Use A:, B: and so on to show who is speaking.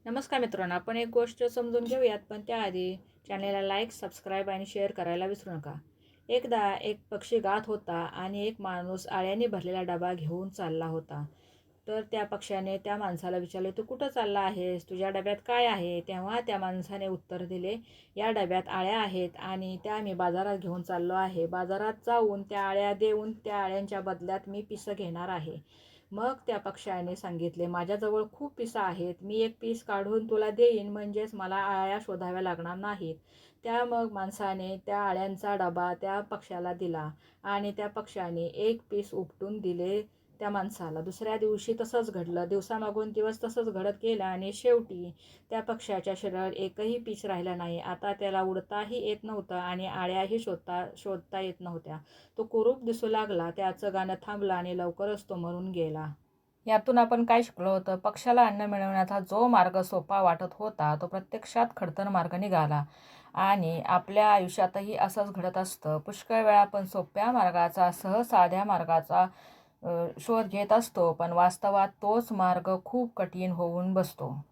A: नमस्कार मित्रांनो, आपण एक गोष्ट समजून घेऊयात, पण त्याआधी चॅनेलला लाईक, सबस्क्राईब आणि शेअर करायला विसरू नका. एकदा एक पक्षी गात होता आणि एक माणूस आळ्याने भरलेला डबा घेऊन चालला होता. तर त्या पक्ष्याने त्या माणसाला विचारले, "तू कुठं चालला आहेस? तुझ्या डब्यात काय आहे?" तेव्हा त्या माणसाने उत्तर दिले, "या डब्यात आळ्या आहेत आणि त्या मी बाजारात घेऊन चाललो आहे. बाजारात जाऊन त्या आळ्या देऊन त्या आळ्यांच्या बदल्यात मी पिसं घेणार आहे." मग त्या पक्ष्याने सांगितले, "माझ्याजवळ खूप पिसं आहेत. मी एक पीस काढून तुला देईन, म्हणजेच मला आळ्या शोधाव्या लागणार नाहीत." मग माणसाने त्या आळ्यांचा डबा त्या पक्ष्याला दिला आणि त्या पक्ष्याने एक पीस उपटून दिले त्या माणसाला. दुसऱ्या दिवशी तसंच घडलं. दिवसामागून दिवस तसंच घडत गेलं आणि शेवटी त्या पक्ष्याच्या शरीरावर एकही पीस राहिला नाही. आता त्याला उडताही येत नव्हतं आणि आळ्याही शोधता येत नव्हत्या. तो कुरूप दिसू लागला. त्याचं गाणं थांबलं आणि लवकरच तो मरून गेला. यातून आपण काय शिकलो होतं? पक्ष्याला अन्न मिळवण्याचा जो मार्ग सोपा वाटत होता, तो प्रत्यक्षात खडतर मार्ग निघाला. आणि आपल्या आयुष्यातही असंच घडत असतं. पुष्कळ वेळा आपण सोप्या मार्गाचा, सहज साध्या मार्गाचा शोध घेत असतो, पण वास्तवात तोच मार्ग खूप कठीण होऊन बसतो.